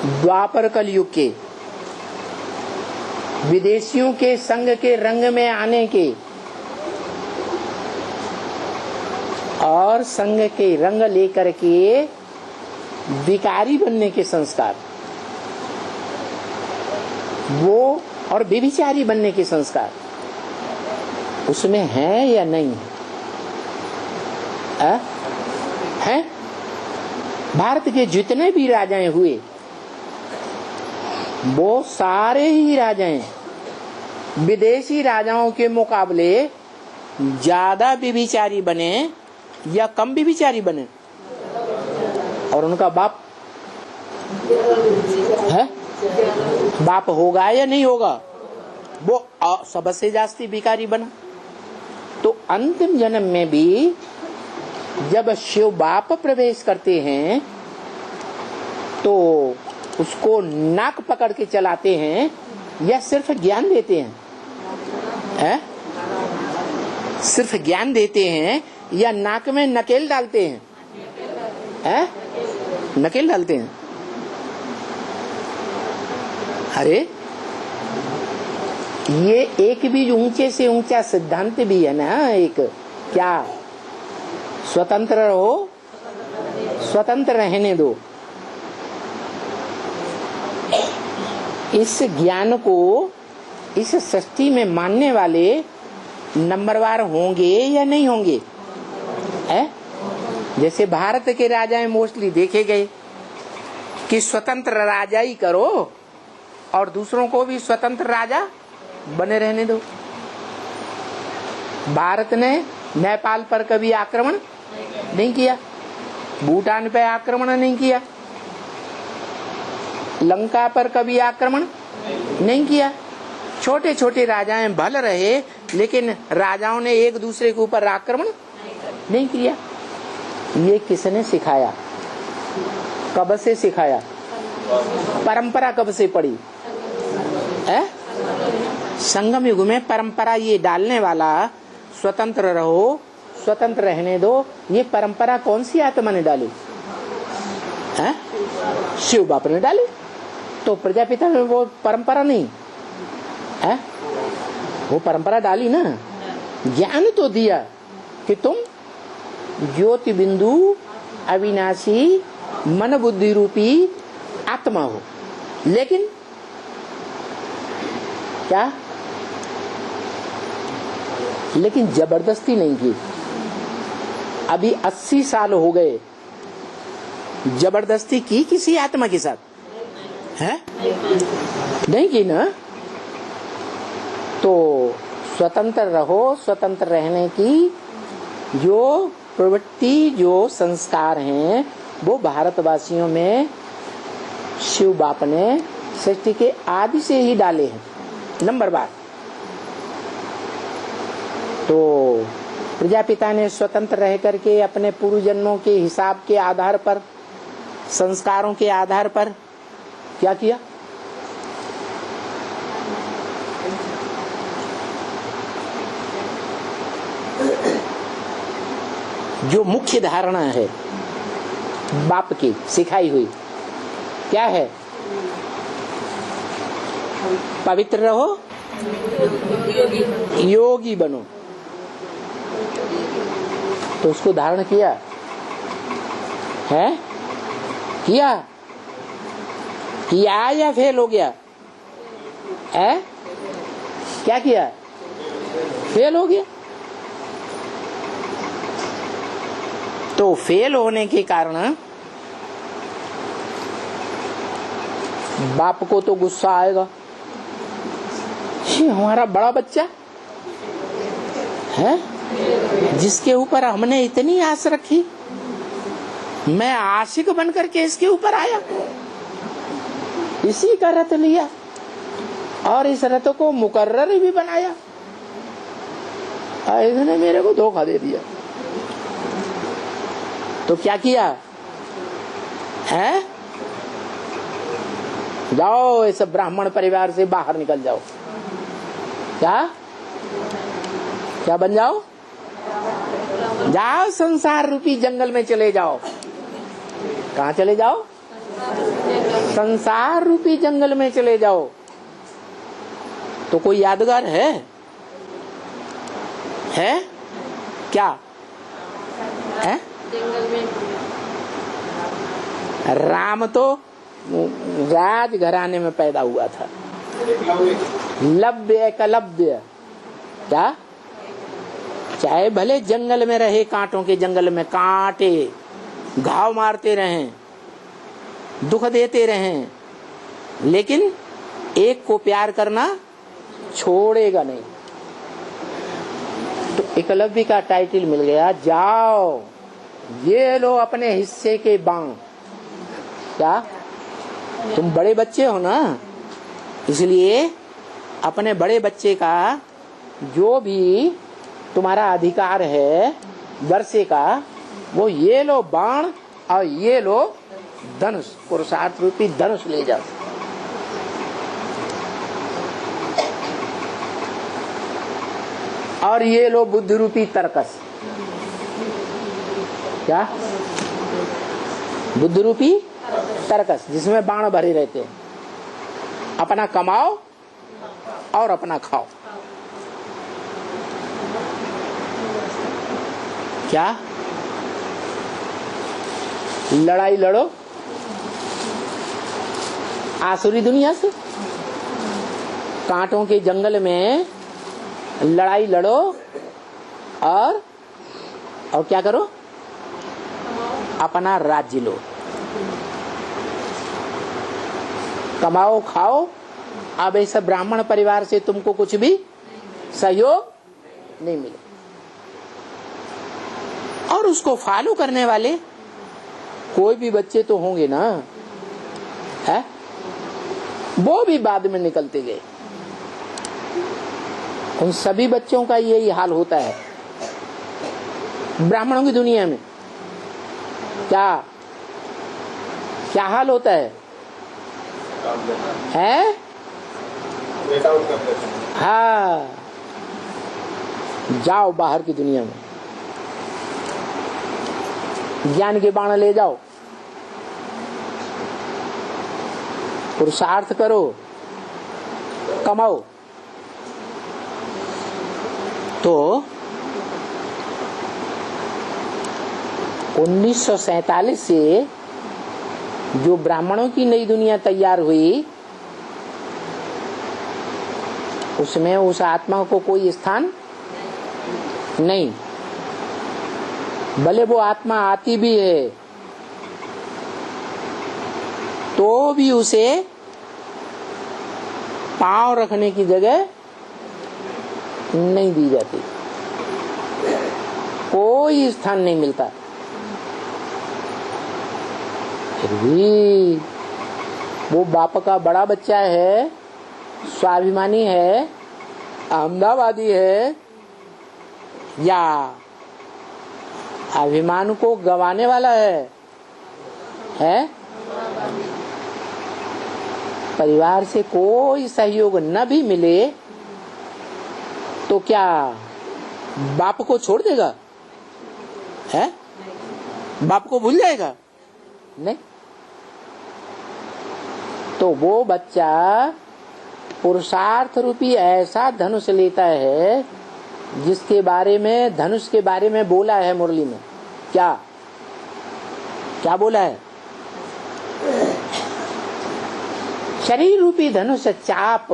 द्वापर कलयुग के विदेशियों के संग के रंग में आने के और संग के रंग लेकर के विकारी बनने के संस्कार, वो और व्यभिचारी बनने के संस्कार उसमें है या नहीं है? भारत के जितने भी राजाएं हुए वो सारे ही राजाएं विदेशी राजाओं के मुकाबले ज्यादा व्यभिचारी बने या कम व्यभिचारी बने? और उनका बाप है, बाप होगा या नहीं होगा? वो सबसे जास्ती भिखारी बना। तो अंतिम जन्म में भी जब शिव बाप प्रवेश करते हैं तो उसको नाक पकड़ के चलाते हैं या सिर्फ ज्ञान देते हैं? सिर्फ ज्ञान देते हैं या नाक में नकेल डालते हैं? नकेल डालते हैं। अरे ये एक भी ऊंचे से ऊंचा सिद्धांत भी है ना, एक क्या, स्वतंत्र रहो, स्वतंत्र रहने दो। इस ज्ञान को इस सृष्टि में मानने वाले नंबरवार होंगे या नहीं होंगे? जैसे भारत के राजाएं मोस्टली देखे गए कि स्वतंत्र राजा ही करो और दूसरों को भी स्वतंत्र राजा बने रहने दो। भारत ने नेपाल पर कभी आक्रमण नहीं किया, भूटान पे आक्रमण नहीं किया, लंका पर कभी आक्रमण नहीं किया। छोटे छोटे राजाएं भल रहे लेकिन राजाओं ने एक दूसरे के ऊपर आक्रमण नहीं किया। ये किसने सिखाया? कब से सिखाया? परंपरा कब से पड़ी? संगम युग में परंपरा ये डालने वाला स्वतंत्र रहो, स्वतंत्र रहने दो, ये परंपरा कौन सी आत्मा ने डाली? शिव बाप ने डाली। तो प्रजापिता में वो परंपरा नहीं है, वो परंपरा डाली ना, ज्ञान तो दिया कि तुम ज्योति बिंदु अविनाशी मन बुद्धि रूपी आत्मा हो, लेकिन क्या, लेकिन जबरदस्ती नहीं की। अभी 80 साल हो गए, जबरदस्ती की किसी आत्मा के साथ? है नहीं की ना। तो स्वतंत्र रहो, स्वतंत्र रहने की जो प्रवृत्ति, जो संस्कार हैं, वो भारतवासियों में शिव बाप ने सृष्टि के आदि से ही डाले हैं। नंबर बार तो प्रजापिता ने स्वतंत्र रह करके अपने पूर्व जन्मों के हिसाब के आधार पर, संस्कारों के आधार पर क्या किया? जो मुख्य धारणा है बाप की सिखाई हुई क्या है? पवित्र रहो, योगी बनो। तो उसको धारण किया है? किया या फेल हो गया? है क्या किया? फेल हो गया। तो फेल होने के कारण बाप को तो गुस्सा आएगा, हमारा बड़ा बच्चा है जिसके ऊपर हमने इतनी आस रखी, मैं आशिक बनकर के इसके ऊपर आया, इसी का रथ लिया और इस रथ को मुकर्रर भी बनाया, इसने मेरे को धोखा दे दिया। तो क्या किया है? जाओ इस ब्राह्मण परिवार से बाहर निकल जाओ। क्या बन जाओ? जाओ संसार रूपी जंगल में चले जाओ। कहाँ चले जाओ? संसार रूपी जंगल में चले जाओ तो कोई यादगार है क्या है? राम तो राजघराने में पैदा हुआ था, लव्य एकलव्य, क्या चाहे भले जंगल में रहे, कांटों के जंगल में कांटे घाव मारते रहें, दुख देते रहें, लेकिन एक को प्यार करना छोड़ेगा नहीं। तो एकलव्य का टाइटल मिल गया, जाओ ये लो अपने हिस्से के बांग। क्या तुम बड़े बच्चे हो ना, इसलिए अपने बड़े बच्चे का जो भी तुम्हारा अधिकार है वर्षे का, वो ये लो बाण और ये लो धनुष, पुरुषार्थ रूपी धनुष ले जाओ। और ये लो बुद्धि रूपी तरकस। क्या? बुद्धि रूपी तरकस, जिसमें बाण भरे रहते हैं। अपना कमाओ और अपना खाओ। क्या? लड़ाई लड़ो आसुरी दुनिया से, कांटों के जंगल में लड़ाई लड़ो और क्या करो? अपना राज्य लो, कमाओ खाओ। अब ऐसे ब्राह्मण परिवार से तुमको कुछ भी सहयोग नहीं मिले। और उसको फॉलो करने वाले कोई भी बच्चे तो होंगे ना, है? वो भी बाद में निकलते गए। उन सभी बच्चों का यही हाल होता है ब्राह्मणों की दुनिया में। क्या हाल होता है? हाँ, जाओ बाहर की दुनिया में, ज्ञान के बाण ले जाओ, पुरुषार्थ करो, कमाओ। तो 1947 से जो ब्राह्मणों की नई दुनिया तैयार हुई, उसमें उस आत्मा को कोई स्थान नहीं। भले वो आत्मा आती भी है तो भी उसे पांव रखने की जगह नहीं दी जाती, कोई स्थान नहीं मिलता। फिर भी वो बाप का बड़ा बच्चा है, स्वाभिमानी है, अहमदाबादी है, या अभिमान को गंवाने वाला है? परिवार से कोई सहयोग न भी मिले तो क्या बाप को छोड़ देगा? है? बाप को भूल जाएगा? नहीं। तो वो बच्चा पुरुषार्थ रूपी ऐसा धनुष लेता है जिसके बारे में, धनुष के बारे में बोला है मुरली में। क्या बोला है? शरीर रूपी धनुष चाप